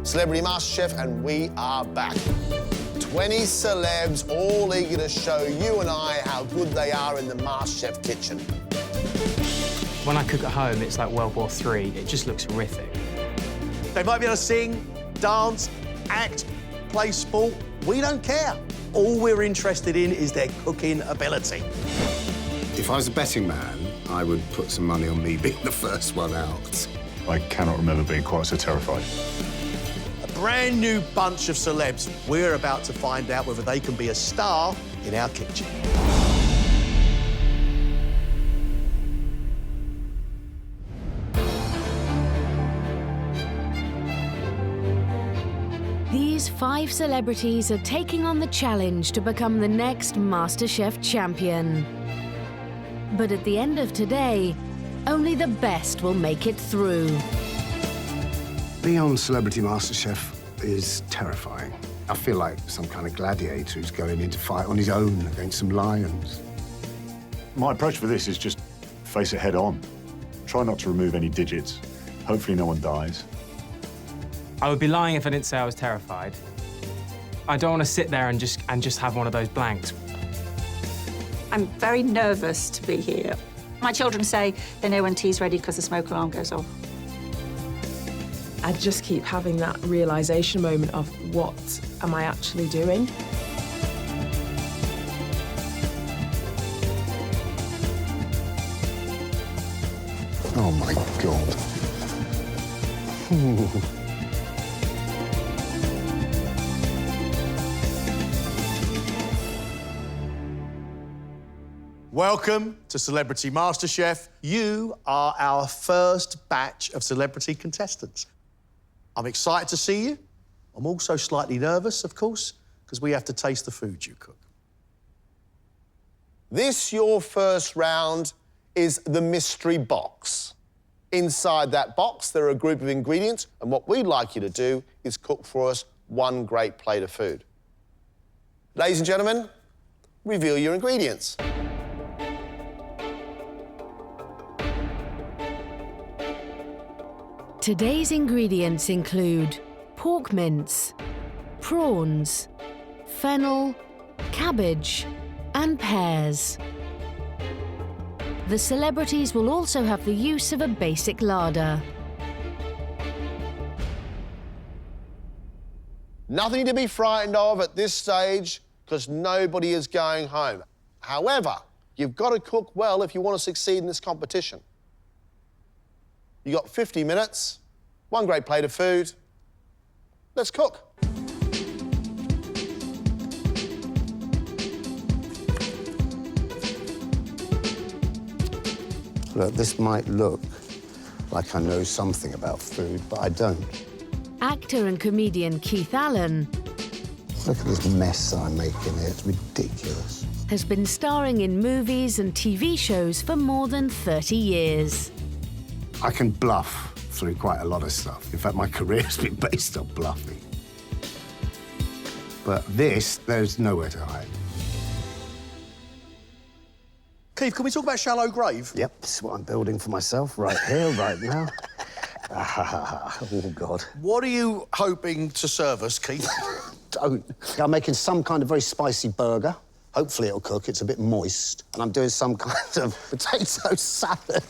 Celebrity MasterChef, and we are back. 20 celebs, all eager to show you and I how good they are in the MasterChef kitchen. When I cook at home, it's like World War III. It just looks horrific. They might be able to sing, dance, act, play sport. We don't care. All we're interested in is their cooking ability. If I was a betting man, I would put some money on me being the first one out. I cannot remember being quite so terrified. A brand new bunch of celebs. We're about to find out whether they can be a star in our kitchen. These 5 celebrities are taking on the challenge to become the next MasterChef champion. But at the end of today, only the best will make it through. Being on Celebrity MasterChef is terrifying. I feel like some kind of gladiator who's going in to fight on his own against some lions. My approach for this is just face it head on. Try not to remove any digits. Hopefully no one dies. I would be lying if I didn't say I was terrified. I don't want to sit there and just have one of those blanks. I'm very nervous to be here. My children say they know when tea's ready because the smoke alarm goes off. I just keep having that realisation moment of what am I actually doing? Oh, my God. Welcome to Celebrity MasterChef. You are our first batch of celebrity contestants. I'm excited to see you. I'm also slightly nervous, of course, because we have to taste the food you cook. This, your first round, is the mystery box. Inside that box, there are a group of ingredients, and what we'd like you to do is cook for us one great plate of food. Ladies and gentlemen, reveal your ingredients. Today's ingredients include pork mince, prawns, fennel, cabbage, and pears. The celebrities will also have the use of a basic larder. Nothing to be frightened of at this stage, because nobody is going home. However, you've got to cook well if you want to succeed in this competition. You got 50 minutes, one great plate of food. Let's cook. Look, this might look like I know something about food, but I don't. Actor and comedian Keith Allen Look at this mess I'm making here. It's ridiculous. has been starring in movies and TV shows for more than 30 years. I can bluff through quite a lot of stuff. In fact, my career has been based on bluffing. But this, there's nowhere to hide. Keith, can we talk about Shallow Grave? Yep, this is what I'm building for myself right here, right now. Oh, God. What are you hoping to serve us, Keith? Don't. I'm making some kind of very spicy burger. Hopefully it'll cook. It's a bit moist. And I'm doing some kind of potato salad.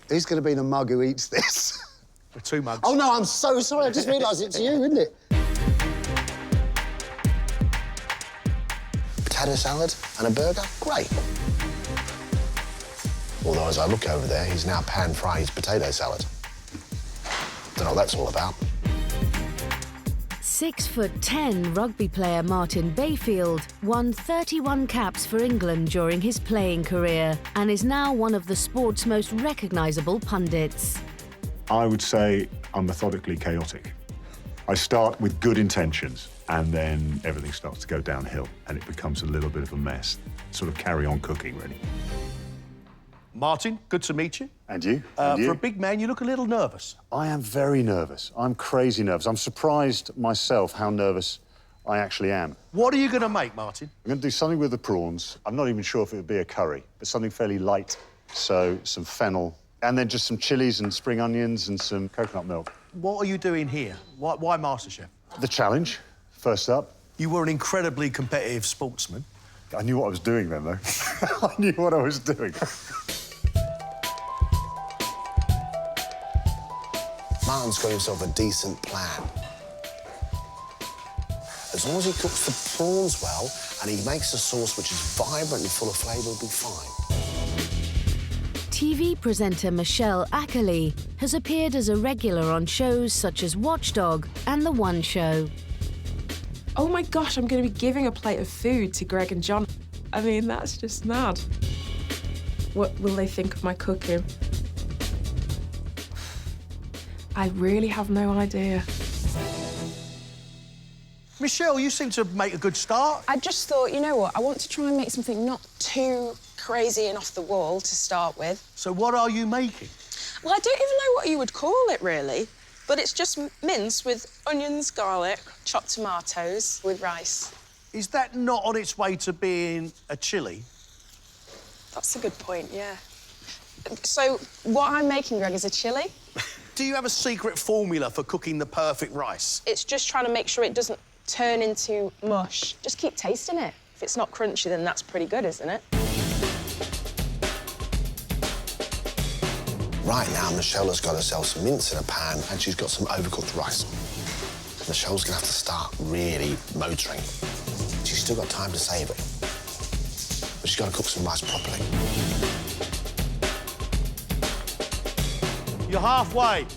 Who's going to be the mug who eats this? 2 mugs. Oh, no, I'm so sorry. I just realised it's you, isn't it? Potato salad and a burger? Great. Although, as I look over there, he's now pan-frying his potato salad. Don't know what that's all about. 6'10" rugby player Martin Bayfield won 31 caps for England during his playing career and is now one of the sport's most recognisable pundits. I would say I'm methodically chaotic. I start with good intentions, and then everything starts to go downhill, and it becomes a little bit of a mess. Sort of carry on cooking, really. Martin, good to meet you. And you? And you? For a big man, you look a little nervous. I am very nervous. I'm crazy nervous. I'm surprised myself how nervous I actually am. What are you going to make, Martin? I'm going to do something with the prawns. I'm not even sure if it would be a curry, but something fairly light. So some fennel, and then just some chilies and spring onions and some coconut milk. what are you doing here? Why MasterChef? The challenge, first up. You were an incredibly competitive sportsman. I knew what I was doing then, though. I knew what I was doing. Martin's got himself a decent plan. As long as he cooks the prawns well and he makes a sauce which is vibrant and full of flavour, he'll be fine. TV presenter Michelle Ackerley has appeared as a regular on shows such as Watchdog and The One Show. Oh my gosh, I'm going to be giving a plate of food to Greg and John. I mean, that's just mad. What will they think of my cooking? I really have no idea. Michelle, you seem to make a good start. I just thought, you know what, I want to try and make something not too crazy and off the wall to start with. So what are you making? Well, I don't even know what you would call it, really, but it's just mince with onions, garlic, chopped tomatoes with rice. Is that not on its way to being a chilli? That's a good point, yeah. So what I'm making, Greg, is a chilli. Do you have a secret formula for cooking the perfect rice? It's just trying to make sure it doesn't turn into mush. Just keep tasting it. If it's not crunchy, then that's pretty good, isn't it? Right now, Michelle has got herself some mince in a pan and she's got some overcooked rice. Michelle's going to have to start really motoring. She's still got time to save it. But she's got to cook some rice properly. You're halfway.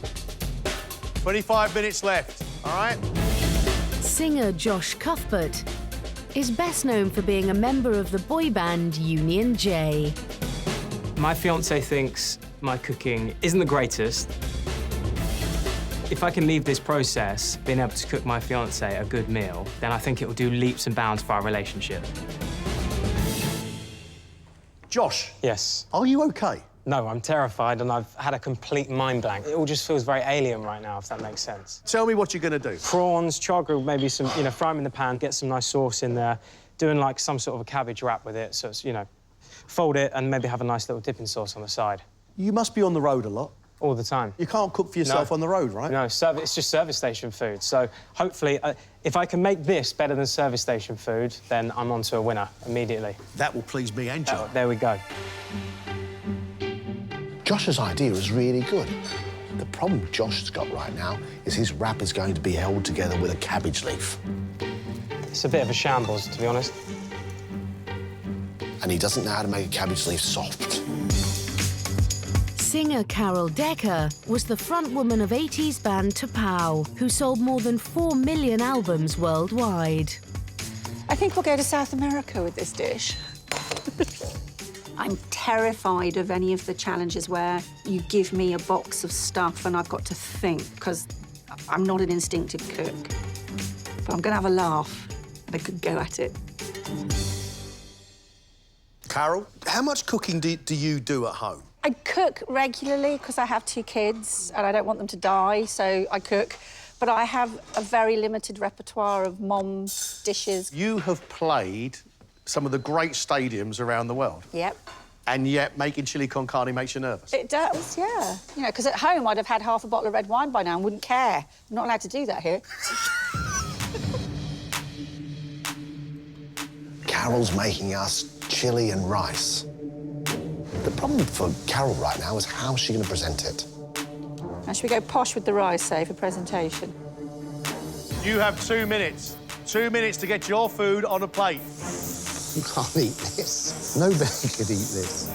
25 minutes left, all right? Singer Josh Cuthbert is best known for being a member of the boy band Union J. My fiancé thinks my cooking isn't the greatest. If I can leave this process, being able to cook my fiancé a good meal, then I think it will do leaps and bounds for our relationship. Josh. Yes. Are you OK? No, I'm terrified and I've had a complete mind blank. It all just feels very alien right now, if that makes sense. Tell me what you're going to do. Prawns, char grilled, maybe some, fry them in the pan, get some nice sauce in there, doing like some sort of a cabbage wrap with it, so it's, fold it and maybe have a nice little dipping sauce on the side. You must be on the road a lot. All the time. You can't cook for yourself on the road, right? No, it's just service station food. So hopefully, if I can make this better than service station food, then I'm on to a winner immediately. That will please me and John. There we go. Josh's idea is really good. The problem Josh has got right now is his wrap is going to be held together with a cabbage leaf. It's a bit of a shambles, to be honest. And he doesn't know how to make a cabbage leaf soft. Singer Carol Decker was the frontwoman of 80s band T'Pau, who sold more than 4 million albums worldwide. I think we'll go to South America with this dish. I'm terrified of any of the challenges where you give me a box of stuff and I've got to think, because I'm not an instinctive cook. But I'm going to have a laugh and a good go at it. Carol, how much cooking do you do at home? I cook regularly because I have 2 kids and I don't want them to die, so I cook. But I have a very limited repertoire of mom's dishes. You have played some of the great stadiums around the world. Yep. And yet making chili con carne makes you nervous. It does, yeah. Because at home I'd have had half a bottle of red wine by now and wouldn't care. I'm not allowed to do that here. Carol's making us chili and rice. The problem for Carol right now is how's she going to present it? Now, should we go posh with the rice, say, for presentation? You have 2 minutes. 2 minutes to get your food on a plate. You can't eat this. Nobody could eat this.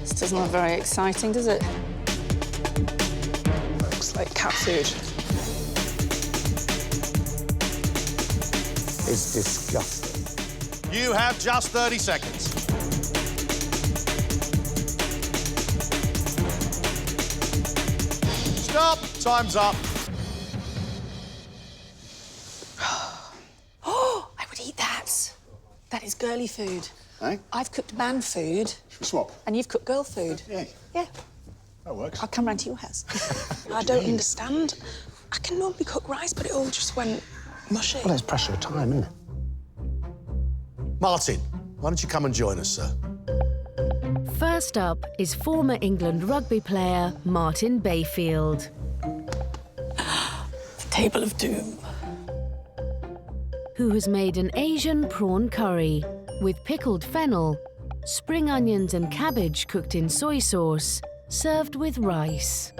This doesn't look very exciting, does it? Looks like cat food. It's disgusting. You have just 30 seconds. Stop. Time's up. Oh, I would eat that. That is girly food. Eh? I've cooked man food. Should we swap? And you've cooked girl food. Yeah. Yeah. That works. I'll come round to your house. I don't understand. I can normally cook rice, but it all just went mushy. Well, there's pressure of time, isn't it? Martin, why don't you come and join us, sir? First First up is former England rugby player Martin Bayfield. The table of doom. Who has made an Asian prawn curry with pickled fennel, spring onions and cabbage cooked in soy sauce, served with rice.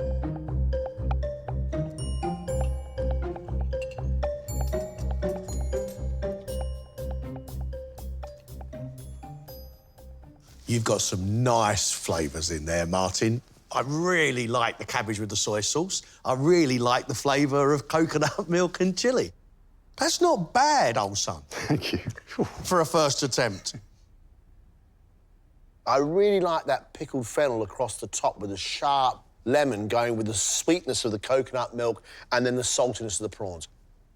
You've got some nice flavours in there, Martin. I really like the cabbage with the soy sauce. I really like the flavour of coconut milk and chilli. That's not bad, old son. Thank you. For a first attempt. I really like that pickled fennel across the top with the sharp lemon going with the sweetness of the coconut milk and then the saltiness of the prawns.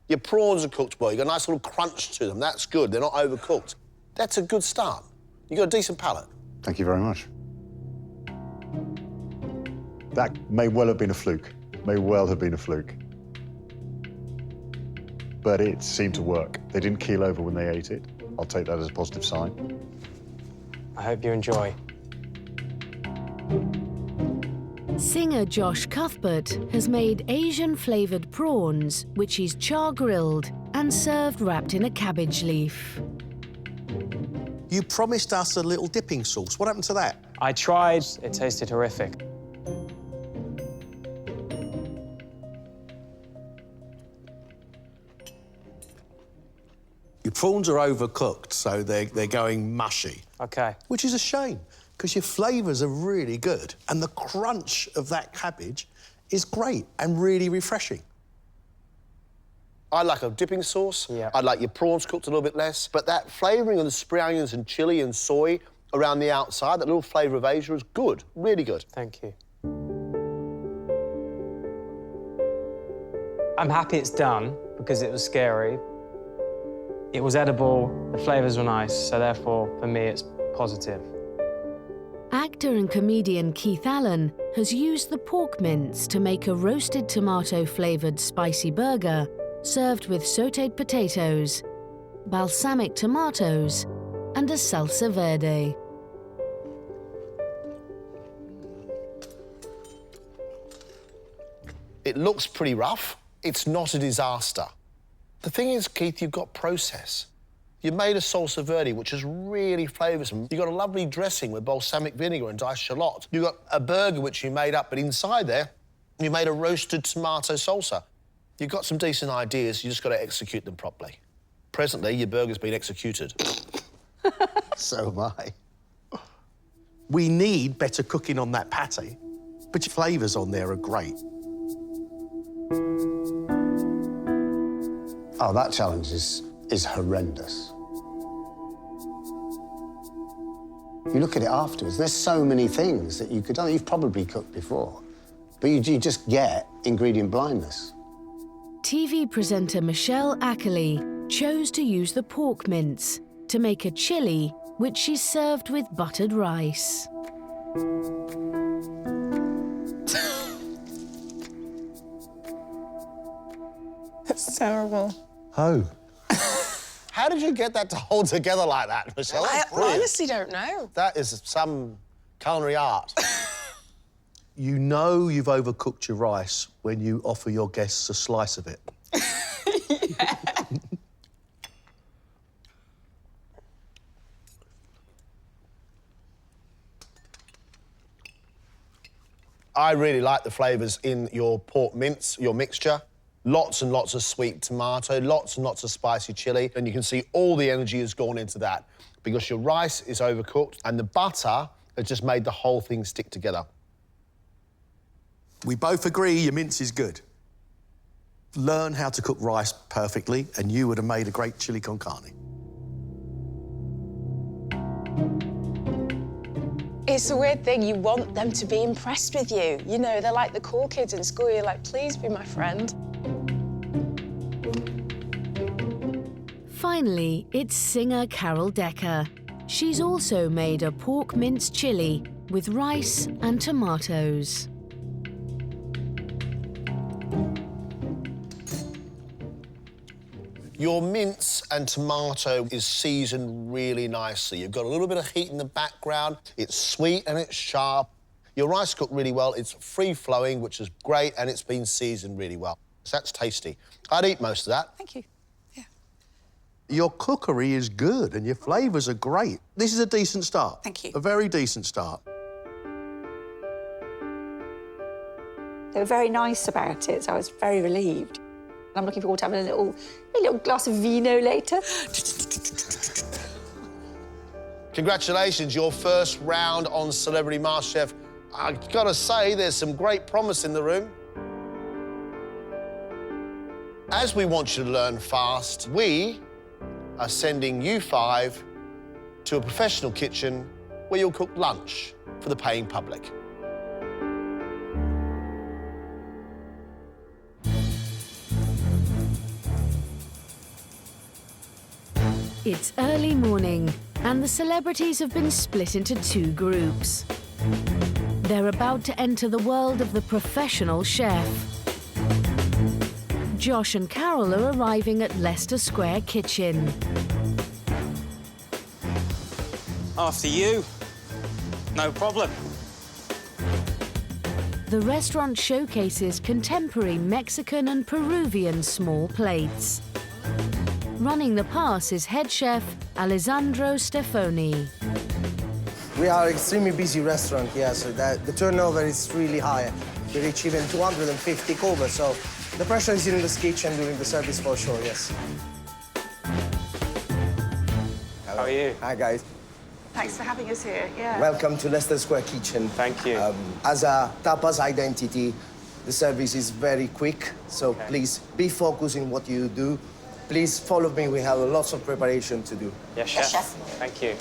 Your prawns are cooked well. You've got a nice little crunch to them. That's good. They're not overcooked. That's a good start. You've got a decent palate. Thank you very much. That may well have been a fluke. May well have been a fluke. But it seemed to work. They didn't keel over when they ate it. I'll take that as a positive sign. I hope you enjoy. Singer Josh Cuthbert has made Asian-flavoured prawns, which he's char-grilled and served wrapped in a cabbage leaf. You promised us a little dipping sauce. What happened to that? I tried, it tasted horrific. Your prawns are overcooked, so they're going mushy. OK. Which is a shame, because your flavours are really good, and the crunch of that cabbage is great and really refreshing. I like a dipping sauce. Yeah. I'd like your prawns cooked a little bit less. But that flavouring of the spring onions and chilli and soy around the outside, that little flavour of Asia is good, really good. Thank you. I'm happy it's done, because it was scary. It was edible, the flavours were nice, so therefore, for me, it's positive. Actor and comedian Keith Allen has used the pork mince to make a roasted tomato-flavoured spicy burger served with sautéed potatoes, balsamic tomatoes, and a salsa verde. It looks pretty rough. It's not a disaster. The thing is, Keith, you've got process. You made a salsa verde, which is really flavoursome. You've got a lovely dressing with balsamic vinegar and diced shallot. You've got a burger which you made up, but inside there, you made a roasted tomato salsa. You've got some decent ideas, you just got to execute them properly. Presently, your burger's been executed. So am I. We need better cooking on that pate, but your flavours on there are great. Oh, that challenge is horrendous. You look at it afterwards, there's so many things that you could do. You've probably cooked before, but you just get ingredient blindness. TV presenter Michelle Ackley chose to use the pork mince to make a chili, which she served with buttered rice. It's terrible. Oh. How did you get that to hold together like that, Michelle? I That's brilliant. honestly don't know. That is some culinary art. You know you've overcooked your rice when you offer your guests a slice of it. I really like the flavours in your pork mince, your mixture. Lots and lots of sweet tomato, lots and lots of spicy chilli, and you can see all the energy has gone into that because your rice is overcooked and the butter has just made the whole thing stick together. We both agree your mince is good. Learn how to cook rice perfectly and you would have made a great chili con carne. It's a weird thing. You want them to be impressed with you. You know, they're like the cool kids in school. You're like, please be my friend. Finally, it's singer Carol Decker. She's also made a pork mince chili with rice and tomatoes. Your mince and tomato is seasoned really nicely. You've got a little bit of heat in the background. It's sweet and it's sharp. Your rice cooked really well. It's free-flowing, which is great, and it's been seasoned really well. So that's tasty. I'd eat most of that. Thank you. Yeah. Your cookery is good and your flavours are great. This is a decent start. Thank you. A very decent start. They were very nice about it, so I was very relieved. I'm looking forward to having a little glass of vino later. Congratulations, your first round on Celebrity MasterChef. I've got to say, there's some great promise in the room. As we want you to learn fast, we are sending you 5 to a professional kitchen where you'll cook lunch for the paying public. It's early morning, and the celebrities have been split into 2 groups. They're about to enter the world of the professional chef. Josh and Carol are arriving at Leicester Square Kitchen. After you. No problem. The restaurant showcases contemporary Mexican and Peruvian small plates. Running the pass is head chef Alessandro Stefoni. We are an extremely busy restaurant here, so the turnover is really high. We reach even 250 covers, so the pressure is in this kitchen during the service for sure, yes. How are you? Hi, guys. Thanks for having us here, yeah. Welcome to Leicester Square Kitchen. Thank you. As a tapas identity, the service is very quick, so please be focused in what you do. Please follow me, we have lots of preparation to do. Yes, chef. Yes, chef. Thank you.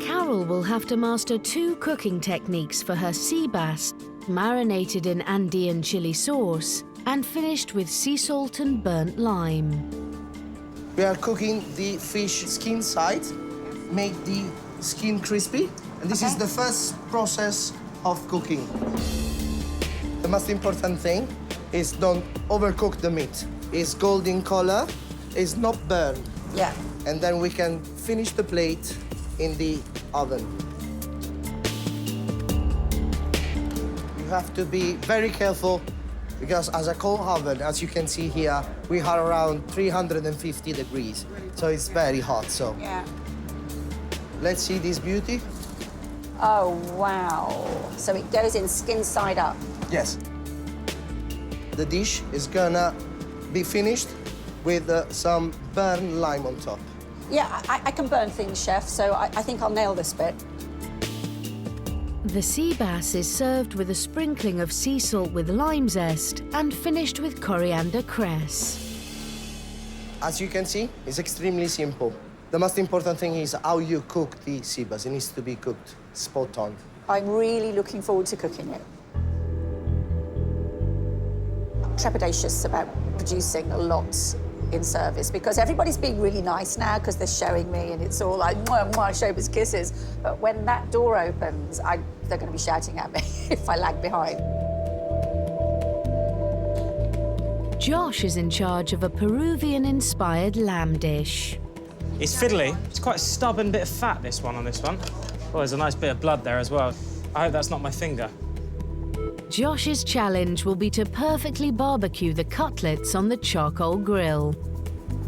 Carol will have to master 2 cooking techniques for her sea bass, marinated in Andean chili sauce and finished with sea salt and burnt lime. We are cooking the fish skin side, make the skin crispy, and this is the first process of cooking. The most important thing is don't overcook the meat. It's golden color, it's not burned. Yeah. And then we can finish the plate in the oven. You have to be very careful because as a coal oven, as you can see here, we are around 350 degrees. So it's very hot, so. Yeah. Let's see this beauty. Oh, wow. So it goes in skin side up. Yes. The dish is gonna be finished with some burnt lime on top. Yeah, I can burn things, chef, so I think I'll nail this bit. The sea bass is served with a sprinkling of sea salt with lime zest and finished with coriander cress. As you can see, it's extremely simple. The most important thing is how you cook the sea bass. It needs to be cooked spot on. I'm really looking forward to cooking it. I'm trepidatious about producing a lot in service because everybody's being really nice now because they're showing me and it's all like, mwah, mwah, showbiz kisses. But when that door opens, they're going to be shouting at me if I lag behind. Josh is in charge of a Peruvian-inspired lamb dish. It's fiddly. It's quite a stubborn bit of fat, this one, on this one. Oh, there's a nice bit of blood there as well. I hope that's not my finger. Josh's challenge will be to perfectly barbecue the cutlets on the charcoal grill.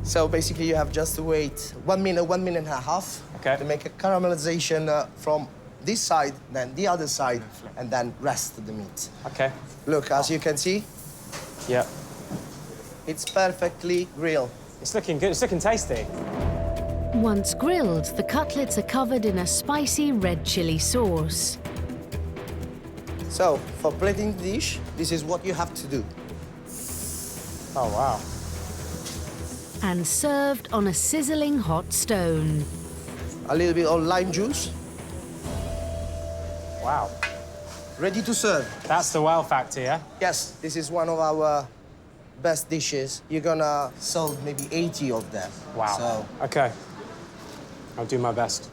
So basically you have just to wait 1 minute, 1.5 minutes to make a caramelization from this side, then the other side, and then rest the meat. Okay. Look, as you can see, yeah, it's perfectly grilled. It's looking good. It's looking tasty. Once grilled, the cutlets are covered in a spicy red chili sauce. So, for plating the dish, this is what you have to do. Oh, wow. And served on a sizzling hot stone. A little bit of lime juice. Wow. Ready to serve. That's the wow factor, yeah? Yes, this is one of our best dishes. You're gonna sell maybe 80 of them. Wow. So. Okay. I'll do my best.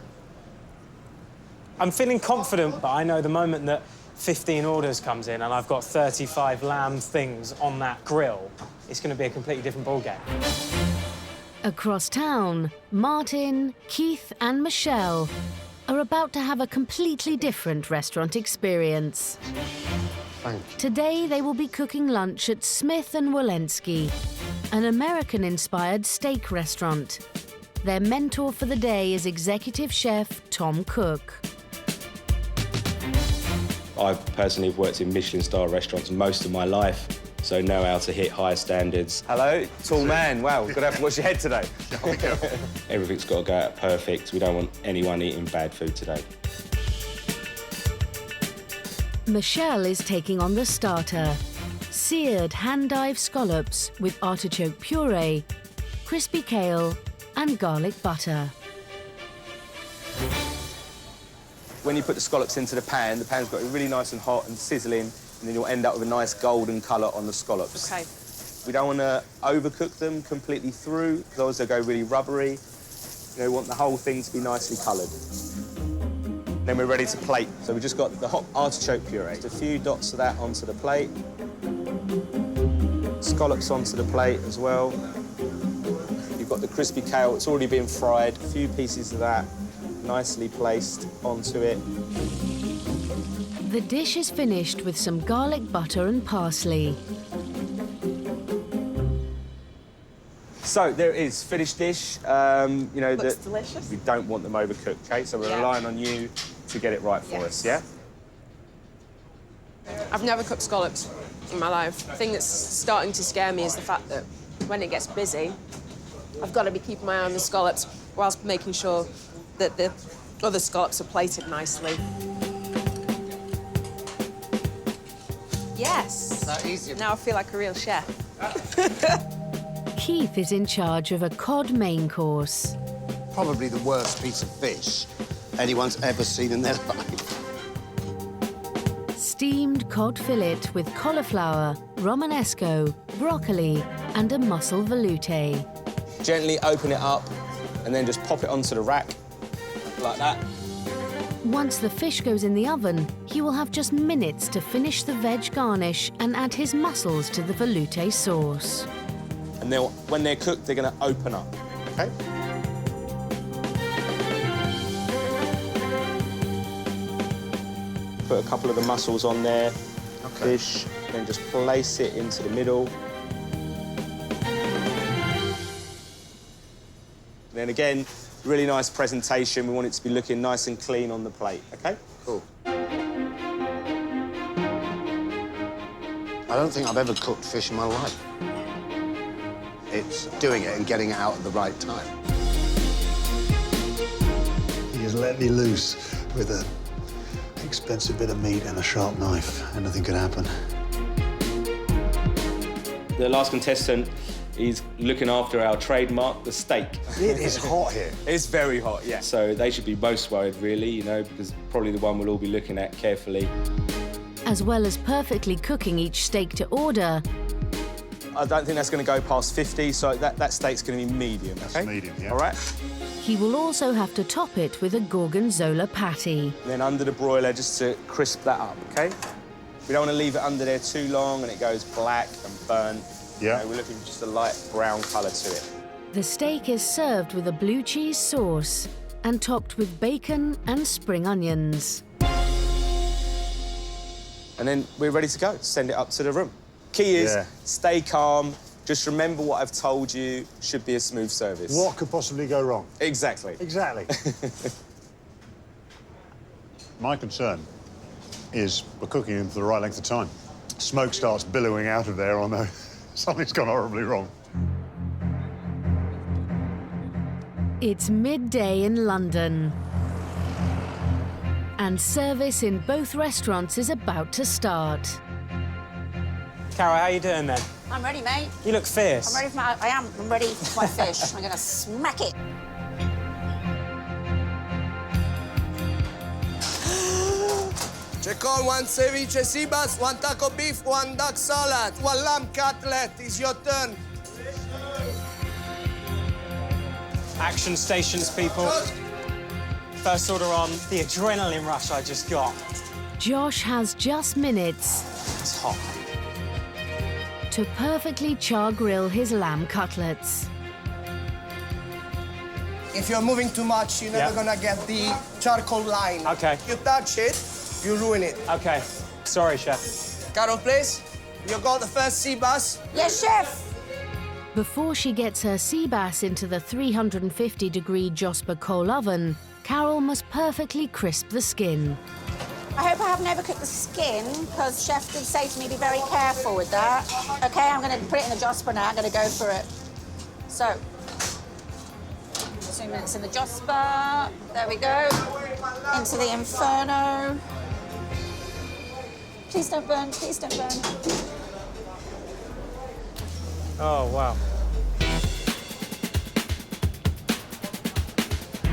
I'm feeling confident, but I know the moment that 15 orders comes in and I've got 35 lamb things on that grill, it's going to be a completely different ballgame. Across town, Martin, Keith and Michelle are about to have a completely different restaurant experience. Thank you. Today, they will be cooking lunch at Smith & Wolenski, an American-inspired steak restaurant. Their mentor for the day is executive chef Tom Cook. I personally have worked in Michelin-star restaurants most of my life, so know how to hit high standards. Hello, tall man. Wow, gotta have to wash your head today. Everything's got to go out perfect. We don't want anyone eating bad food today. Michelle is taking on the starter. Seared hand-dyed scallops with artichoke puree, crispy kale and garlic butter. When you put the scallops into the pan's got to be really nice and hot and sizzling, and then you'll end up with a nice golden colour on the scallops. OK. We don't want to overcook them completely through, because otherwise they'll go really rubbery. You know, we want the whole thing to be nicely coloured. Then we're ready to plate. So we've just got the hot artichoke puree. Just a few dots of that onto the plate. Scallops onto the plate as well. You've got the crispy kale, it's already been fried. A few pieces of that nicely placed onto it. The dish is finished with some garlic butter and parsley. So there it is, finished dish. You know, Looks delicious. We don't want them overcooked, OK? So we're relying on you to get it right for us, yeah? I've never cooked scallops in my life. The thing that's starting to scare me is the fact that when it gets busy, I've got to be keeping my eye on the scallops whilst making sure that the other scallops are plated nicely. Yes. That easy. Now I feel like a real chef. Keith is in charge of a cod main course. Probably the worst piece of fish anyone's ever seen in their life. Steamed cod fillet with cauliflower, romanesco, broccoli and a mussel velouté. Gently open it up and then just pop it onto the rack, like that. Once the fish goes in the oven, he will have just minutes to finish the veg garnish and add his mussels to the velouté sauce. And then when they're cooked, they're going to open up, OK? Put a couple of the mussels on there, fish, then just place it into the middle. Then again, really nice presentation. We want it to be looking nice and clean on the plate, OK? Cool. I don't think I've ever cooked fish in my life. It's doing it and getting it out at the right time. He has let me loose with an expensive bit of meat and a sharp knife. Anything could happen. The last contestant is looking after our trademark, the steak. It is hot here. It's very hot, yeah. So they should be most worried, really, you know, because probably the one we'll all be looking at carefully. As well as perfectly cooking each steak to order, I don't think that's going to go past 50, so that steak's going to be medium, OK? That's medium, yeah. All right? he will also have to top it with a gorgonzola patty. And then under the broiler, just to crisp that up, OK? We don't want to leave it under there too long and it goes black and burnt. Yeah. You know, we're looking for just a light brown colour to it. The steak is served with a blue cheese sauce and topped with bacon and spring onions. And then we're ready to go. Send it up to the room. Key is stay calm. Just remember what I've told you. Should be a smooth service. What could possibly go wrong? Exactly. Exactly. My concern is we're cooking them for the right length of time. Smoke starts billowing out of there, I know something's gone horribly wrong. It's midday in London. And service in both restaurants is about to start. Cara, how you doing then? I'm ready, mate. You look fierce. I'm ready for my... I'm ready for my fish. I'm gonna smack it. Check on 1 ceviche sea bass, 1 taco beef, 1 duck salad, 1 lamb cutlet. It's your turn. Action stations, people. First order on. The adrenaline rush I just got. Josh has just minutes It's hot. to perfectly char grill his lamb cutlets. If you're moving too much, you're never gonna get the charcoal line. Okay. You touch it, you ruin it. Okay. Sorry, chef. Carol, please. You got the first sea bass? Yes, chef. Before she gets her sea bass into the 350-degree Josper coal oven, Carol must perfectly crisp the skin. I hope I haven't overcooked the skin, because chef did say to me, be very careful with that. OK, I'm going to put it in the Josper now. I'm going to go for it. So, 2 minutes in the Josper. There we go. Into the Inferno. Please don't burn, please don't burn. Oh, wow.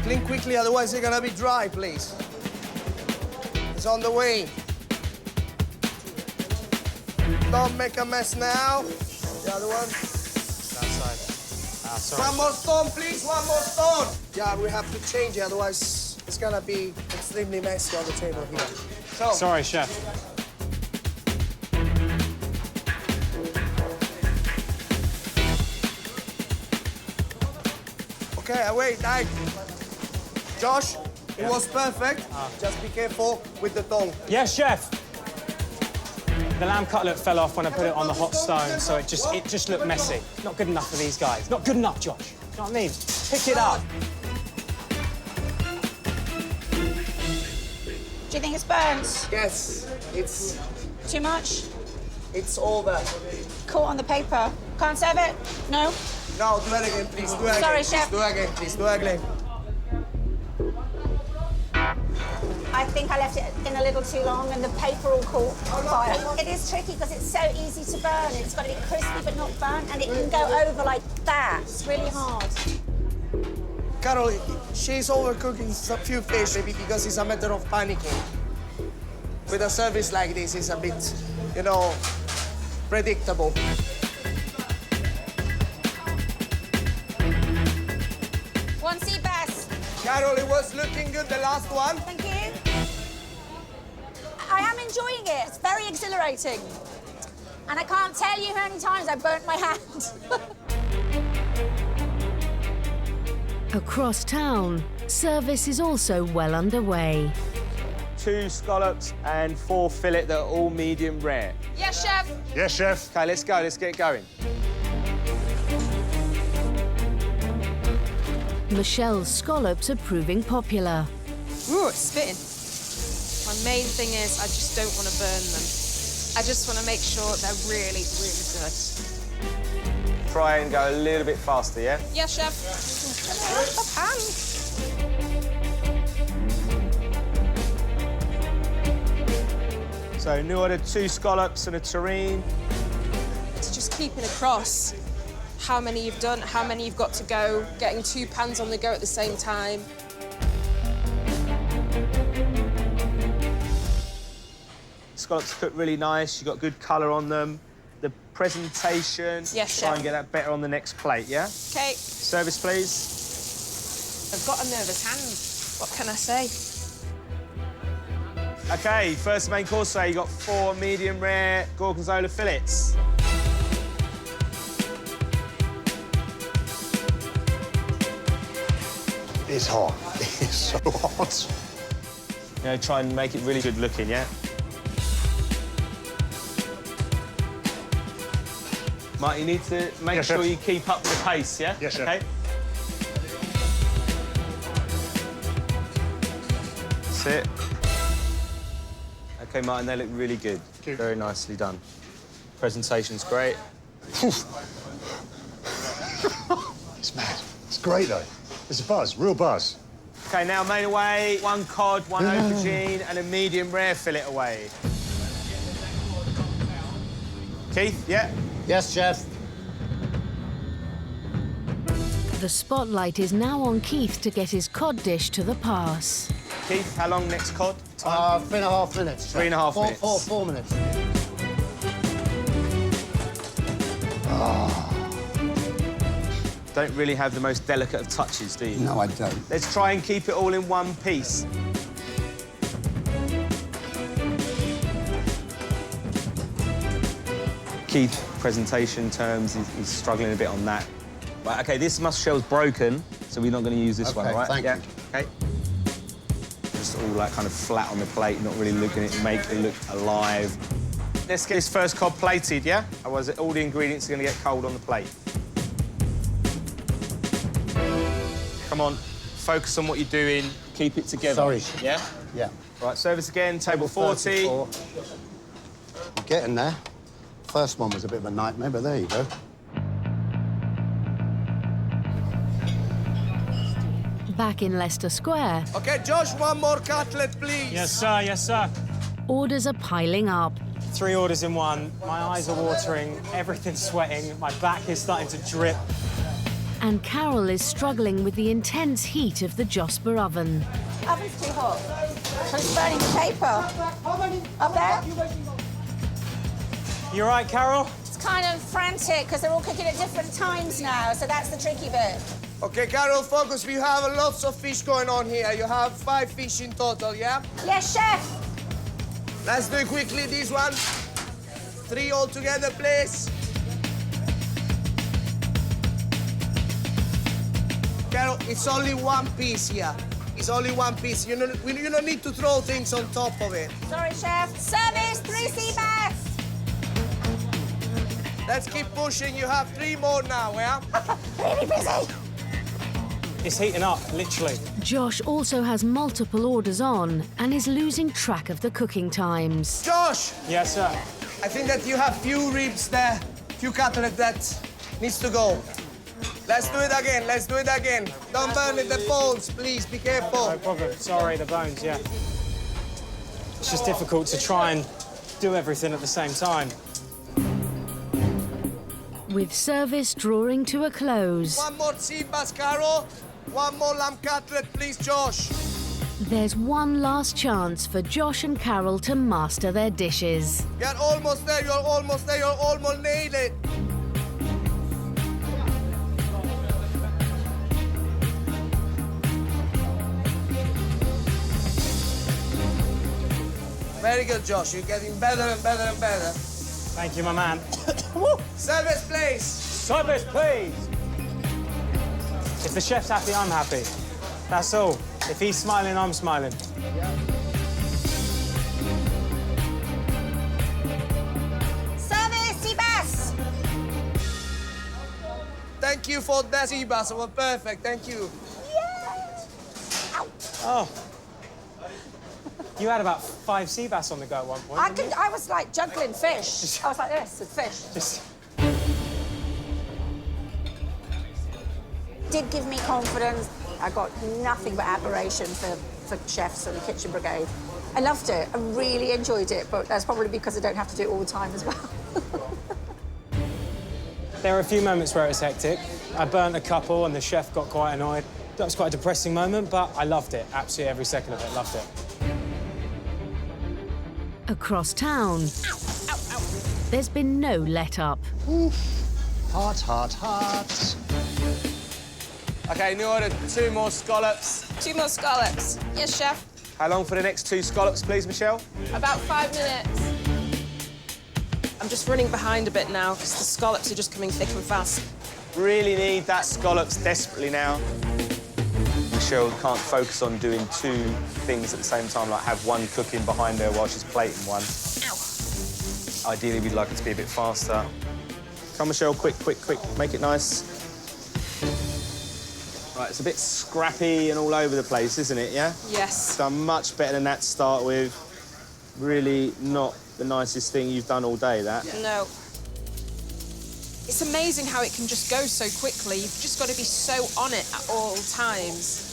Clean quickly, otherwise you're gonna be dry, please. It's on the way. Don't make a mess now. The other one. Outside. Ah, sorry. One more stone, please, one more stone. Yeah, we have to change it, otherwise it's gonna be extremely messy on the table here. So, Sorry, chef. okay, wait, Josh, it was perfect. Just be careful with the tongue. Yes, chef. The lamb cutlet fell off when I put it on the hot stone, so it just looked messy. Not good enough for these guys. Not good enough, Josh. You know what I mean? Pick it up. Do you think it's burnt? Yes, it's Too much? over. Caught on the paper. Can't serve it? No? No, do it again, please. Do it Sorry, again. chef. Do it again, please. Do it again. I think I left it in a little too long and the paper all caught fire. It is tricky because it's so easy to burn. It's got to be crispy but not burnt, and it can go over like that. It's really hard. Carol, she's overcooking a few fish maybe because it's a matter of panicking. With a service like this, it's a bit, you know, predictable. One sea bass. Carol, it was looking good, the last one. Thank you. I am enjoying it. It's very exhilarating. And I can't tell you how many times I burnt my hand. Across town, service is also well underway. 2 scallops and 4 fillet that are all medium rare. Yes, chef. Yes, chef. OK, let's go. Let's get it going. Michelle's scallops are proving popular. Ooh, it's spitting. My main thing is I just don't want to burn them. I just want to make sure they're really, really good. Try and go a little bit faster, yeah? Yes, chef. So, new order, 2 scallops and a terrine. It's just keeping across how many you've done, how many you've got to go, getting 2 pans on the go at the same time. Scallops cooked really nice. You've got good colour on them. The presentation. Yes, Try chef. and get that better on the next plate, yeah? OK. Service, please. I've got a nervous hand. What can I say? OK, first main course today, you got 4 medium rare gorgonzola fillets. It's hot. It's so hot. You know, try and make it really good looking, yeah? Mark, you need to make Yes, sure chef. you keep up the pace, yeah? Yes, chef. OK? That's it. OK, Martin, they look really good. you. Very nicely done. Presentation's great. It's mad. It's great, though. There's a buzz, real buzz. OK, now main away, 1 cod, 1 aubergine and a medium rare fillet away. Keith, yeah? Yes, chef. The spotlight is now on Keith to get his cod dish to the pass. Keith, how long next cod? 3.5 minutes. chef. 3.5 minutes. 4 minutes. Don't really have the most delicate of touches, do you? No, I don't. Let's try and keep it all in one piece. key presentation terms, he's struggling a bit on that. Right, OK, this mussel shell's broken, so we're not going to use this one, right? Thank you. OK. Just all that kind of flat on the plate, not really looking at it, make it look alive. Let's get this first cod plated, yeah? Otherwise, all the ingredients are going to get cold on the plate. Come on, focus on what you're doing, keep it together. Sorry. Yeah? Yeah. Right, service again, table 40. You're getting there. First one was a bit of a nightmare, but there you go. Back in Leicester Square, OK, Josh, one more cutlet, please. Yes, sir, yes, sir. orders are piling up. 3 orders in one. My eyes are watering, everything's sweating, my back is starting to drip. And Carol is struggling with the intense heat of the Josper oven. Oven's too hot. So it's burning the paper. Up there? You all right, Carol? It's kind of frantic because they're all cooking at different times now, so that's the tricky bit. OK, Carol, focus. We have lots of fish going on here. You have 5 fish in total, yeah? Yes, chef. Let's do it quickly, this one. 3 all together, please. Carol, it's only 1 piece here. It's only 1 piece. You don't need to throw things on top of it. Sorry, chef. Service, 3 sea bass. Let's keep pushing. You have 3 more now, yeah? Really busy. It's heating up, literally. Josh also has multiple orders on and is losing track of the cooking times. Josh! Yes, sir. I think that you have few ribs there, few cutlet that needs to go. Let's do it again, let's do it again. Don't burn it, the bones, please, be careful. No problem. Sorry, the bones, yeah. It's just difficult to try and do everything at the same time. With service drawing to a close, 1 more sea bass, Carol. 1 more lamb cutlet, please, Josh. there's one last chance for Josh and Carol to master their dishes. You're almost there, you're almost there, you're almost nailed it. Very good, Josh. You're getting better and better and better. Thank you, my man. Service, please. Service, please. If the chef's happy, I'm happy. That's all. If he's smiling, I'm smiling. Service, sea bass. Thank you for that sea bass. It was perfect. Thank you. Oh. You had about 5 sea bass on the go at one point. I was like juggling fish. I was like this with fish. Did give me confidence. I got nothing but admiration for chefs and the kitchen brigade. I loved it. I really enjoyed it, but that's probably because I don't have to do it all the time as well. There were a few moments where it was hectic. I burnt a couple and the chef got quite annoyed. That was quite a depressing moment, but I loved it. Absolutely every second of it, loved it. Across town, there's been no let-up. Heart, heart, heart. OK, new order, 2 more scallops. 2 more scallops. Yes, chef. How long for the next 2 scallops, please, Michelle? About 5 minutes. I'm just running behind a bit now because the scallops are just coming thick and fast. Really need that scallops desperately now. Michelle can't focus on doing 2 things at the same time, like have one cooking behind her while she's plating one. Ow. Ideally, we'd like it to be a bit faster. Come, Michelle, quick, quick, quick. Make it nice. Right, it's a bit scrappy and all over the place, isn't it, yeah? Yes. Done much better than that to start with. Really not the nicest thing you've done all day, that. No. It's amazing how it can just go so quickly. You've just got to be so on it at all times.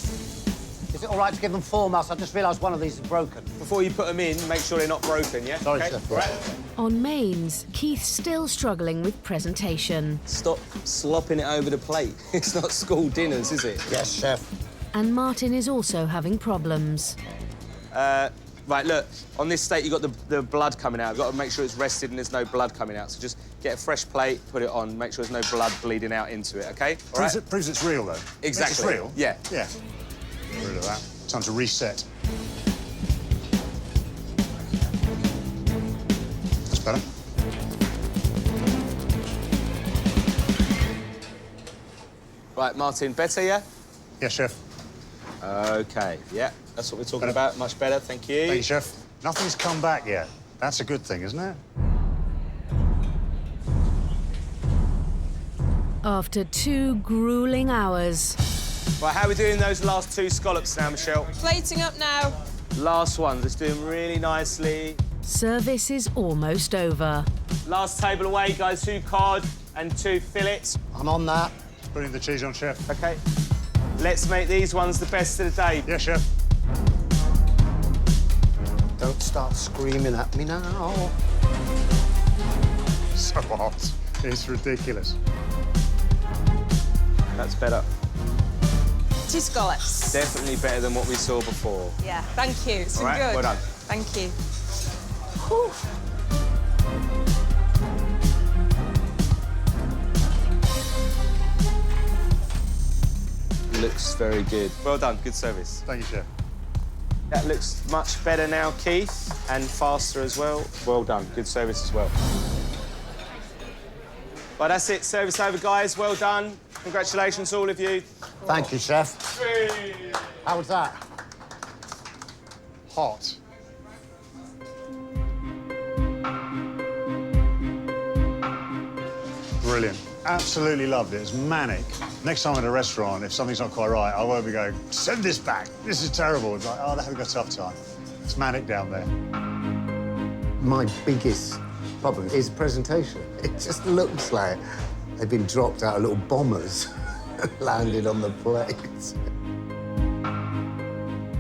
Is it all right to give them 4 mouths? I just realised one of these is broken. Before you put them in, make sure they're not broken, yeah? Sorry, okay? Chef. Right. On mains, Keith's still struggling with presentation. Stop slopping it over the plate. It's not school dinners, is it? Yes, chef. And Martin is also having problems. Right, look, on this steak, you've got the blood coming out. You've got to make sure it's rested and there's no blood coming out. So just get a fresh plate, put it on, make sure there's no blood bleeding out into it, OK? All right? Proves it's real, though. Exactly. It's real? Yeah. Yeah. Get rid of that. Time to reset. That's better. Right, Martin, better, yeah? Yes, chef. OK, yeah, that's what we're talking about. Much better, thank you. Thank you, chef. Nothing's come back yet. That's a good thing, isn't it? After 2 grueling hours. Right, how are we doing those last 2 scallops now, Michelle? Plating up now. Last one, let's do them really nicely. Service is almost over. Last table away, guys, 2 cod and 2 fillets. I'm on that. Putting the cheese on, chef. OK. Let's make these ones the best of the day. Yes, chef. Don't start screaming at me now. So hot. It's ridiculous. That's better. 2 scallops. Definitely better than what we saw before. Yeah, thank you. It's been All right, good. well done. Thank you. Whew. Looks very good. Well done, good service. Thank you, chef. That looks much better now, Keith, and faster as well. Well done, good service as well. Well, that's it, service over, guys. Well done. Congratulations, all of you. Thank you, chef. How was that? Hot. Brilliant. Absolutely loved it. It's manic. Next time at a restaurant, if something's not quite right, I won't be going, send this back. This is terrible. It's like, oh, they're having a tough time. It's manic down there. My biggest problem is presentation. It just looks like they've been dropped out of little bombers landed on the plate.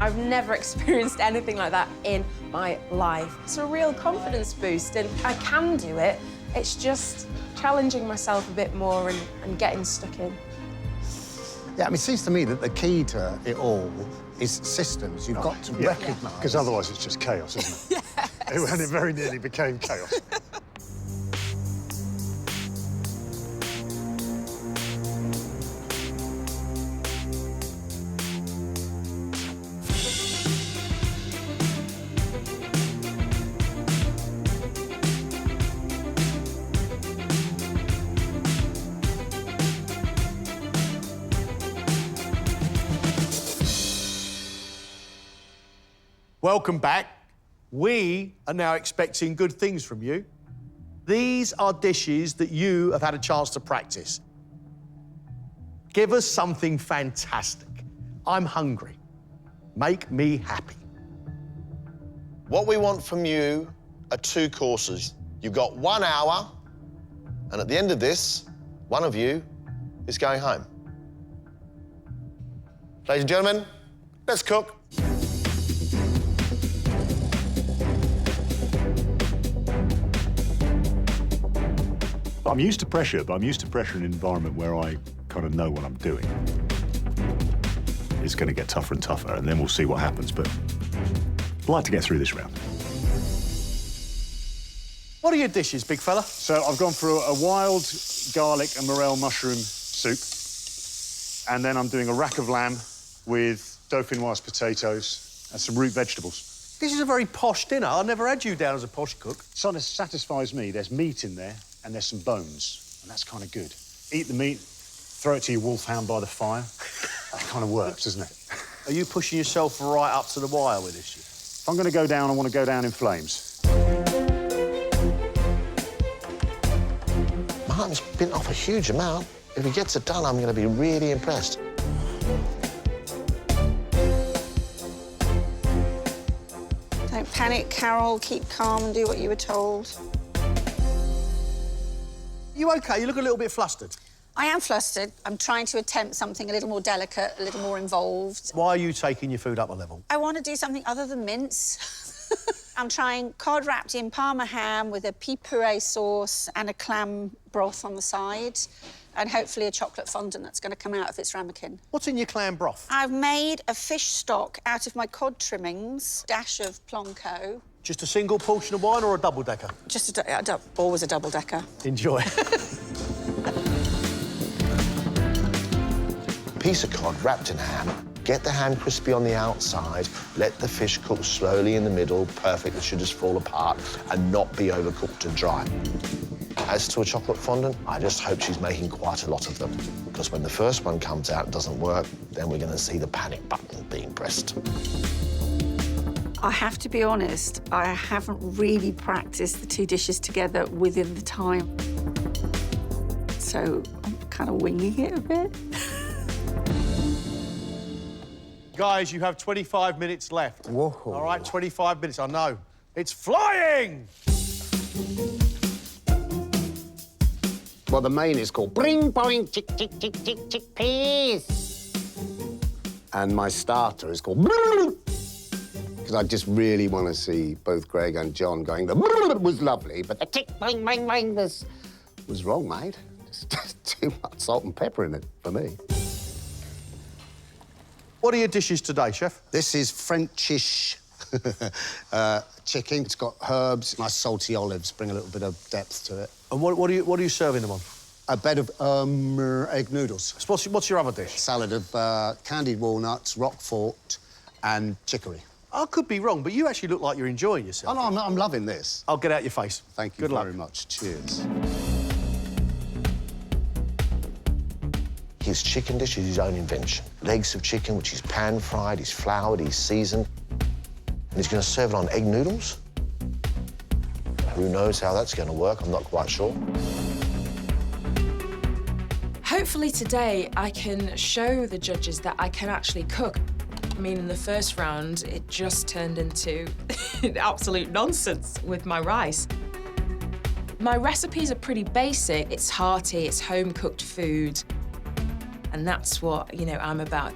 I've never experienced anything like that in my life. It's a real confidence boost, and I can do it. It's just challenging myself a bit more and getting stuck in. Yeah, I mean, it seems to me that the key to it all is systems. You've got to recognise. Because otherwise it's just chaos, isn't it? Yes. And it very nearly became chaos. Welcome back. We are now expecting good things from you. These are dishes that you have had a chance to practice. Give us something fantastic. I'm hungry. Make me happy. What we want from you are 2 courses. You've got 1 hour, and at the end of this, one of you is going home. Ladies and gentlemen, let's cook. I'm used to pressure, but I'm used to pressure in an environment where I kind of know what I'm doing. It's going to get tougher and tougher, and then we'll see what happens, but I'd like to get through this round. What are your dishes, big fella? So I've gone for a wild garlic and morel mushroom soup, and then I'm doing a rack of lamb with dauphinoise potatoes and some root vegetables. This is a very posh dinner. I never had you down as a posh cook. So this satisfies me. There's meat in there, and there's some bones, and that's kind of good. Eat the meat, throw it to your wolfhound by the fire. That kind of works, doesn't it? Are you pushing yourself right up to the wire with this shit? If I'm going to go down, I want to go down in flames. Martin's bitten off a huge amount. If he gets it done, I'm going to be really impressed. Don't panic, Carol. Keep calm and do what you were told. You OK? You look a little bit flustered. I am flustered. I'm trying to attempt something a little more delicate, a little more involved. Why are you taking your food up a level? I want to do something other than mince. I'm trying cod wrapped in Parma ham with a pea puree sauce and a clam broth on the side, and hopefully a chocolate fondant that's going to come out of its ramekin. What's in your clam broth? I've made a fish stock out of my cod trimmings, dash of Plonko. Just a single portion of wine or a double-decker? Just always a double-decker. Enjoy. Piece of cod wrapped in ham. Get the ham crispy on the outside, let the fish cook slowly in the middle, perfect, it should just fall apart, and not be overcooked and dry. As to a chocolate fondant, I just hope she's making quite a lot of them, because when the first one comes out and doesn't work, then we're going to see the panic button being pressed. I have to be honest, I haven't really practiced the two dishes together within the time. So I'm kind of winging it a bit. Guys, you have 25 minutes left. Whoa. All right, 25 minutes, I know. It's flying! Well, the main is called Bring Boing Chick Chick Chick Chick Chickpeas. And my starter is called because I just really want to see both Greg and John going, the was lovely, but the tick boing boing boing was wrong, mate. Just too much salt and pepper in it for me. What are your dishes today, Chef? This is Frenchish chicken. It's got herbs, nice salty olives, bring a little bit of depth to it. And what are you serving them on? A bed of egg noodles. What's your other dish? Salad of candied walnuts, roquefort, and chicory. I could be wrong, but you actually look like you're enjoying yourself. Oh, no, I'm loving this. I'll get out your face. Thank you Good luck. very much. Cheers. His chicken dish is his own invention. Legs of chicken, which he's pan-fried, he's floured, he's seasoned. And he's going to serve it on egg noodles. Who knows how that's going to work? I'm not quite sure. Hopefully today I can show the judges that I can actually cook. I mean, in the first round, it just turned into absolute nonsense with my rice. My recipes are pretty basic. It's hearty, it's home-cooked food. And that's what, you know, I'm about.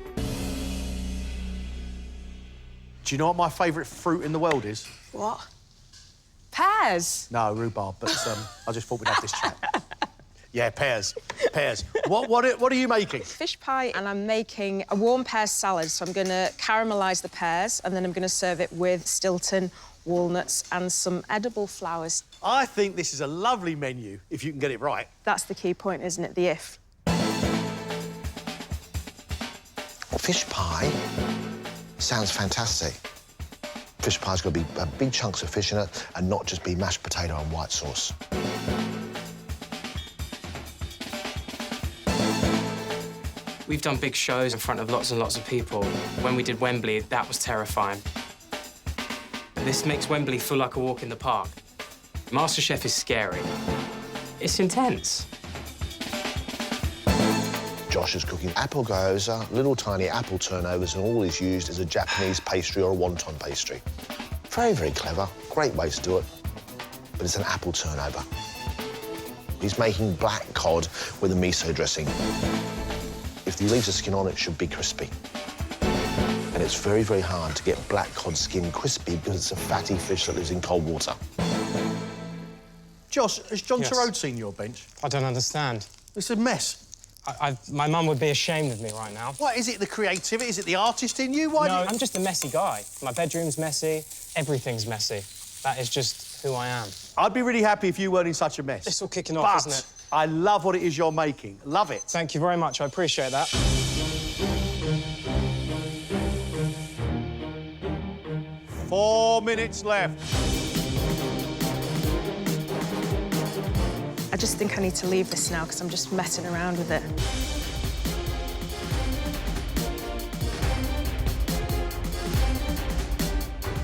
Do you know what my favourite fruit in the world is? What? Pears? No, rhubarb, but I just thought we'd have this chat. Yeah, pears. Pears. What are you making? Fish pie, and I'm making a warm pear salad. So I'm going to caramelise the pears, and then I'm going to serve it with Stilton, walnuts, and some edible flowers. I think this is a lovely menu, if you can get it right. That's the key point, isn't it? The if. Fish pie sounds fantastic. Fish pie's got to be big chunks of fish in it and not just be mashed potato and white sauce. We've done big shows in front of lots and lots of people. When we did Wembley, that was terrifying. This makes Wembley feel like a walk in the park. MasterChef is scary. It's intense. Josh is cooking apple gyoza, little tiny apple turnovers, and all is used as a Japanese pastry or a wonton pastry. Very, very clever. Great way to do it. But it's an apple turnover. He's making black cod with a miso dressing. If he leaves the skin on, it should be crispy. And it's very, very hard to get black cod skin crispy because it's a fatty fish that lives in cold water. Josh, has John Yes. Turode seen your bench? I don't understand. It's a mess. My mum would be ashamed of me right now. What, is it the creativity? Is it the artist in you? Why No, do you... I'm just a messy guy. My bedroom's messy, everything's messy. That is just who I am. I'd be really happy if you weren't in such a mess. It's all kicking off, isn't it? I love what it is you're making. Love it. Thank you very much. I appreciate that. Four minutes left. I just think I need to leave this now because I'm just messing around with it.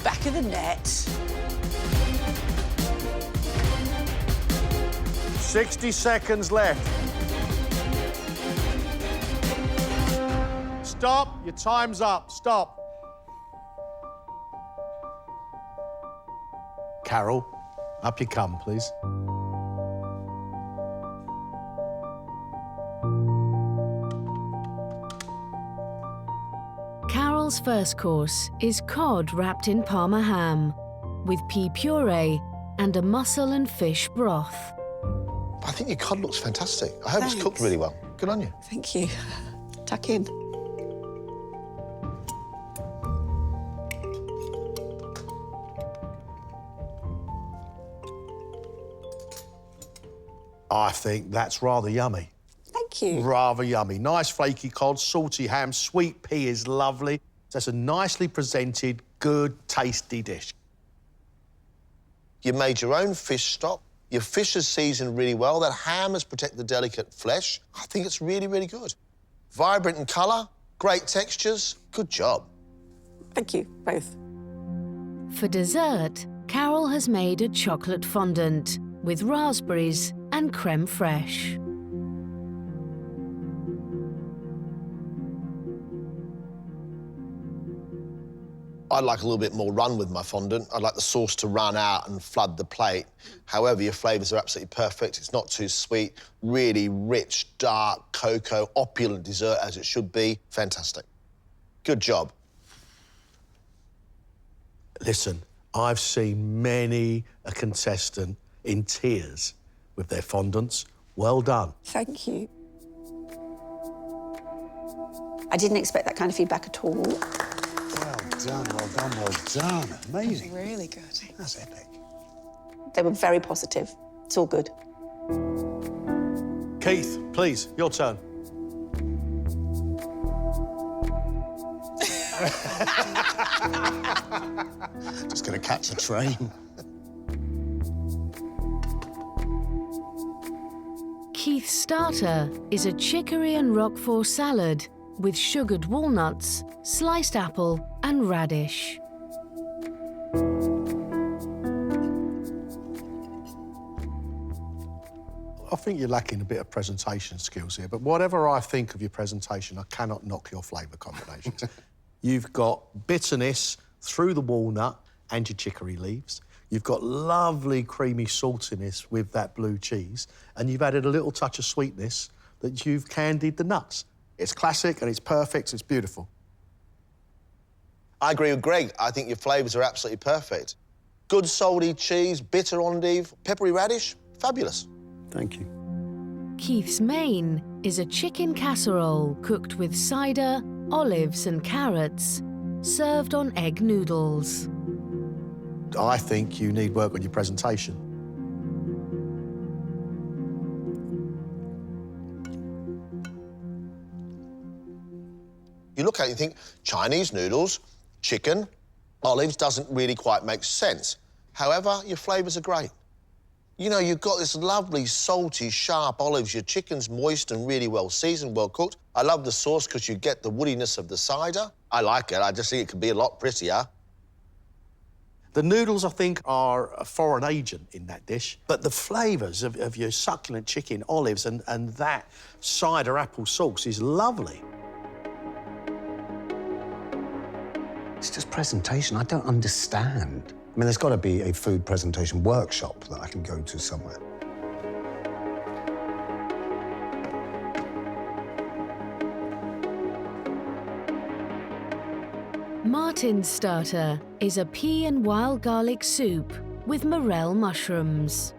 Back of the net. 60 seconds left. Stop. Your time's up. Stop. Carol, up you come, please. Carol's first course is cod wrapped in Parma ham with pea puree and a mussel and fish broth. I think your cod looks fantastic. I hope Thanks. it's cooked really well. Good on you. Thank you. Tuck in. I think that's rather yummy. Thank you. Rather yummy. Nice flaky cod, salty ham, sweet pea is lovely. That's a nicely presented, good, tasty dish. You made your own fish stock, Your fish is seasoned really well. That ham has protected the delicate flesh. I think it's really, really good. Vibrant in colour, great textures. Good job. Thank you, both. For dessert, Carol has made a chocolate fondant with raspberries and creme fraiche. I'd like a little bit more run with my fondant. I'd like the sauce to run out and flood the plate. However, your flavours are absolutely perfect. It's not too sweet, really rich, dark, cocoa, opulent dessert as it should be. Fantastic. Good job. Listen, I've seen many a contestant in tears with their fondants. Well done. Thank you. I didn't expect that kind of feedback at all. Well done, well done, well done. Amazing. Really good. That's epic. They were very positive. It's all good. Keith, please, your turn. Just gonna catch a train. Keith's starter is a chicory and roquefort salad with sugared walnuts, sliced apple and radish. I think you're lacking a bit of presentation skills here, but whatever I think of your presentation, I cannot knock your flavour combinations. You've got bitterness through the walnut and your chicory leaves. You've got lovely creamy saltiness with that blue cheese, and you've added a little touch of sweetness that you've candied the nuts. It's classic and it's perfect, it's beautiful. I agree with Greg. I think your flavours are absolutely perfect. Good salty cheese, bitter endive, peppery radish, fabulous. Thank you. Keith's main is a chicken casserole cooked with cider, olives and carrots, served on egg noodles. I think you need work on your presentation. You look at it and think, Chinese noodles, chicken, olives doesn't really quite make sense. However, your flavours are great. You know, you've got this lovely, salty, sharp olives. Your chicken's moist and really well seasoned, well cooked. I love the sauce because you get the woodiness of the cider. I like it. I just think it could be a lot prettier. The noodles, I think, are a foreign agent in that dish, but the flavours of your succulent chicken, olives and that cider apple sauce is lovely. It's just presentation. I don't understand. I mean, there's got to be a food presentation workshop that I can go to somewhere. Martin's starter is a pea and wild garlic soup with morel mushrooms.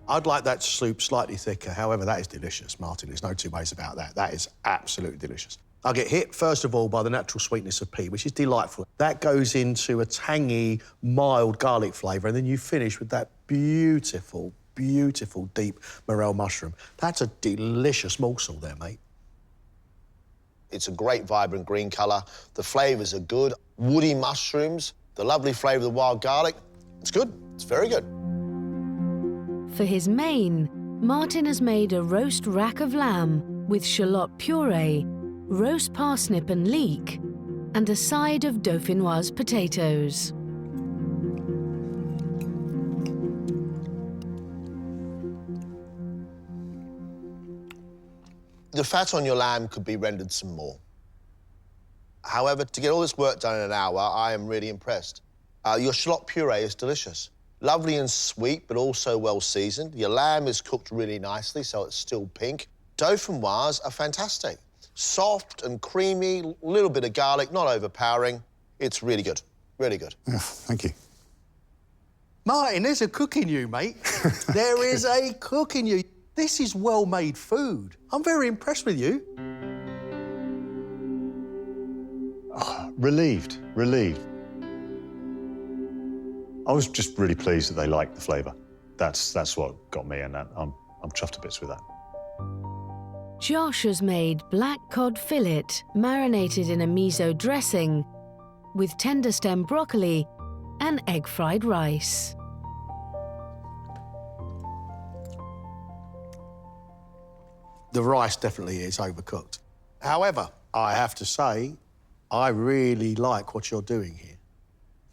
I'd like that soup slightly thicker. However, that is delicious, Martin. There's no two ways about that. That is absolutely delicious. I get hit, first of all, by the natural sweetness of pea, which is delightful. That goes into a tangy, mild garlic flavour, and then you finish with that beautiful, beautiful deep morel mushroom. That's a delicious morsel there, mate. It's a great, vibrant green colour. The flavours are good. Woody mushrooms, the lovely flavour of the wild garlic. It's good. It's very good. For his main, Martin has made a roast rack of lamb with shallot puree, roast parsnip and leek, and a side of dauphinoise potatoes. The fat on your lamb could be rendered some more. However, to get all this work done in an hour, I am really impressed. Your shallot puree is delicious. Lovely and sweet, but also well seasoned. Your lamb is cooked really nicely, so it's still pink. Dauphinoise are fantastic. Soft and creamy, little bit of garlic, not overpowering. It's really good, really good. Yeah, thank you. Martin, there's a cook in you, mate. There is a cook in you. This is well-made food. I'm very impressed with you. Oh, relieved. I was just really pleased that they liked the flavour. That's what got me, and I'm chuffed to bits with that. Josh has made black cod fillet marinated in a miso dressing with tender stem broccoli and egg fried rice. The rice definitely is overcooked. However, I have to say, I really like what you're doing here.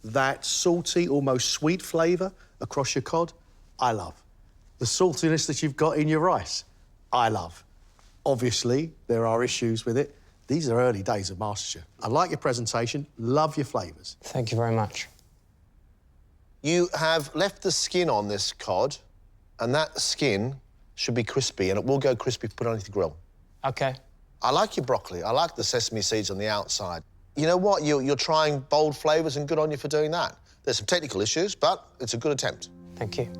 That salty, almost sweet flavour across your cod, I love. The saltiness that you've got in your rice, I love. Obviously, there are issues with it. These are early days of MasterChef. I like your presentation, love your flavours. Thank you very much. You have left the skin on this cod, and that skin should be crispy, and it will go crispy if you put it underneath the grill. OK. I like your broccoli. I like the sesame seeds on the outside. You know what? You're trying bold flavours, and good on you for doing that. There's some technical issues, but it's a good attempt. Thank you.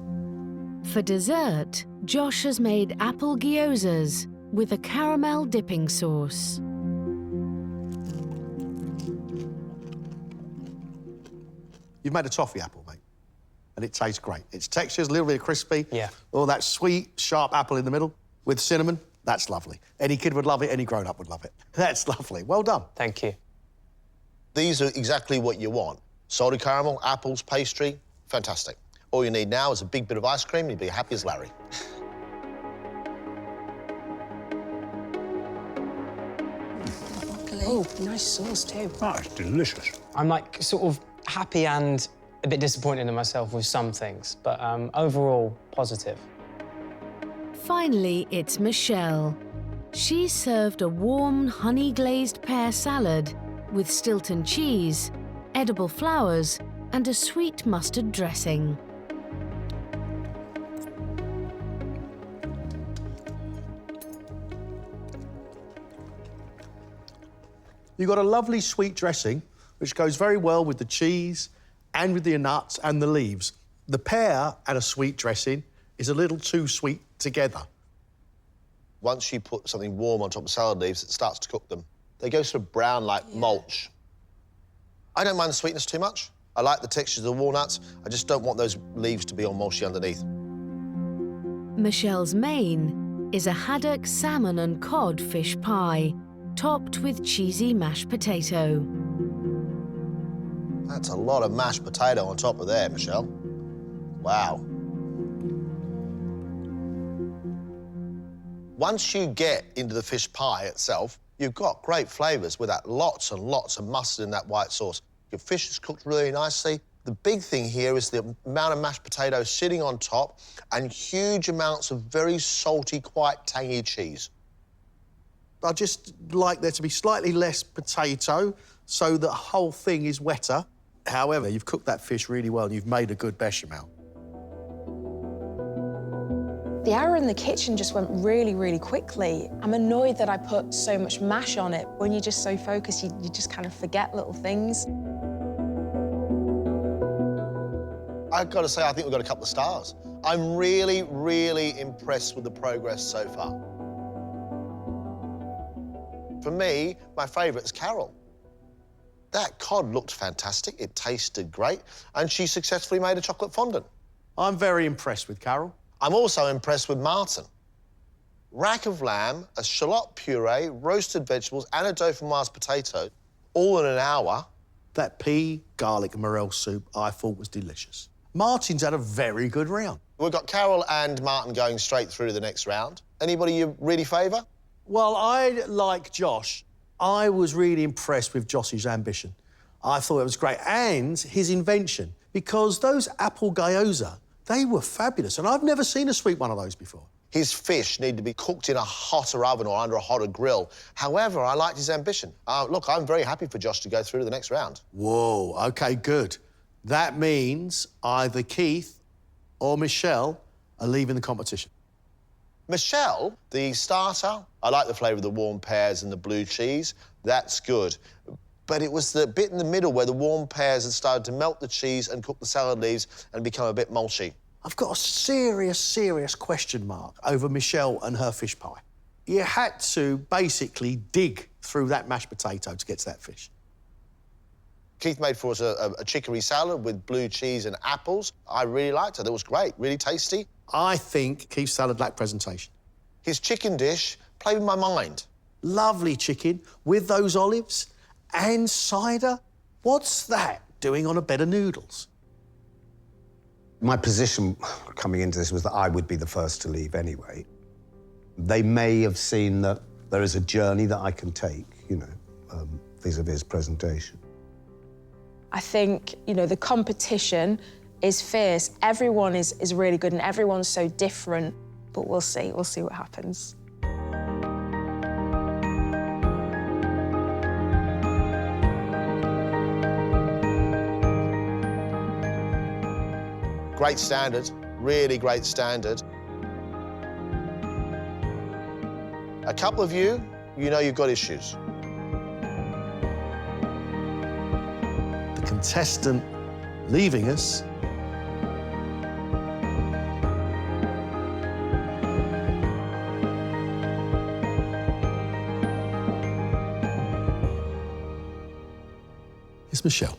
For dessert, Josh has made apple gyozas with a caramel dipping sauce. You've made a toffee apple, mate, and it tastes great. Its texture's a little bit crispy. Yeah. All that sweet, sharp apple in the middle with cinnamon. That's lovely. Any kid would love it, any grown-up would love it. That's lovely. Well done. Thank you. These are exactly what you want. Salted caramel, apples, pastry, fantastic. All you need now is a big bit of ice cream and you'll be happy as Larry. Oh, nice sauce too. Oh, it's delicious. I'm like sort of happy and a bit disappointed in myself with some things, but overall positive. Finally, it's Michelle. She served a warm, honey-glazed pear salad with Stilton cheese, edible flowers, and a sweet mustard dressing. You've got a lovely sweet dressing, which goes very well with the cheese and with the nuts and the leaves. The pear and a sweet dressing is a little too sweet together. Once you put something warm on top of salad leaves, it starts to cook them. They go sort of brown like mulch. I don't mind the sweetness too much. I like the textures of the walnuts. I just don't want those leaves to be all mushy underneath. Michelle's main is a haddock, salmon and cod fish pie, topped with cheesy mashed potato. That's a lot of mashed potato on top of there, Michelle. Wow. Once you get into the fish pie itself, you've got great flavours with that lots and lots of mustard in that white sauce. Your fish is cooked really nicely. The big thing here is the amount of mashed potatoes sitting on top and huge amounts of very salty, quite tangy cheese. I just like there to be slightly less potato so the whole thing is wetter. However, you've cooked that fish really well and you've made a good bechamel. The hour in the kitchen just went really, really quickly. I'm annoyed that I put so much mash on it. When you're just so focused, you just kind of forget little things. I've got to say, I think we've got a couple of stars. I'm really, really impressed with the progress so far. For me, my favourite is Carol. That cod looked fantastic, it tasted great, and she successfully made a chocolate fondant. I'm very impressed with Carol. I'm also impressed with Martin. Rack of lamb, a shallot puree, roasted vegetables, and a dauphinoise potato, all in an hour. That pea, garlic and morel soup I thought was delicious. Martin's had a very good round. We've got Carol and Martin going straight through to the next round. Anybody you really favour? Well, I like Josh. I was really impressed with Josh's ambition. I thought it was great, and his invention, because those apple gyoza, they were fabulous, and I've never seen a sweet one of those before. His fish need to be cooked in a hotter oven or under a hotter grill. However, I liked his ambition. Look, I'm very happy for Josh to go through to the next round. Whoa, OK, good. That means either Keith or Michelle are leaving the competition. Michelle, the starter, I like the flavour of the warm pears and the blue cheese. That's good. But it was the bit in the middle where the warm pears had started to melt the cheese and cook the salad leaves and become a bit mulchy. I've got a serious question mark over Michelle and her fish pie. You had to basically dig through that mashed potato to get to that fish. Keith made for us a chicory salad with blue cheese and apples. I really liked it. It was great, really tasty. I think Keith's salad lacked presentation. His chicken dish played with my mind. Lovely chicken with those olives and cider. What's that doing on a bed of noodles? My position coming into this was that I would be the first to leave anyway. They may have seen that there is a journey that I can take, you know, vis-a-vis presentation. I think, you know, the competition is fierce. Everyone is really good and everyone's so different, but we'll see what happens. Great standard, really great standard. A couple of you know you've got issues. The contestant leaving us is Michelle.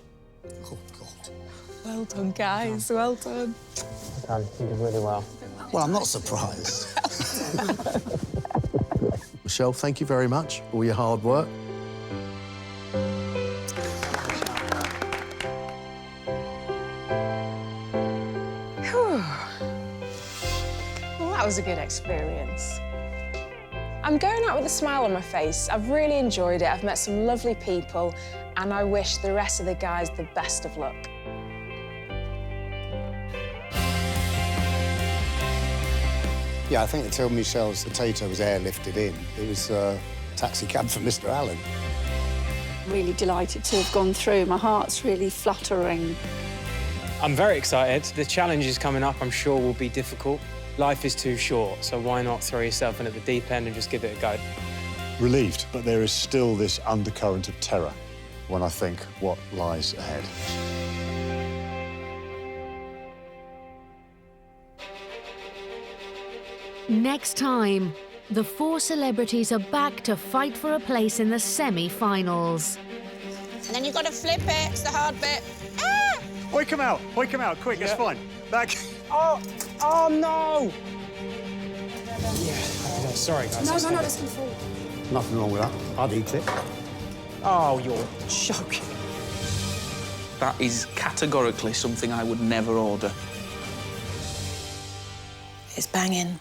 Well done, guys, well done. You did really well. Well, I'm not surprised. Michelle, thank you very much for all your hard work. Well, that was a good experience. I'm going out with a smile on my face. I've really enjoyed it. I've met some lovely people, and I wish the rest of the guys the best of luck. Yeah, I think until Michelle's potato was airlifted in, it was a taxi cab for Mr. Allen. Really delighted to have gone through. My heart's really fluttering. I'm very excited. The challenges coming up, I'm sure, will be difficult. Life is too short, so why not throw yourself in at the deep end and just give it a go? Relieved, but there is still this undercurrent of terror when I think what lies ahead. Next time, the 4 celebrities are back to fight for a place in the semi-finals. And then you've got to flip it. It's the hard bit. Ah! Hoik him out, quick, it's fine. Back. Oh no! Yeah, sorry, guys. No, this can fall. Nothing wrong with that. I'd eat it. Oh, you're joking. That is categorically something I would never order. It's banging.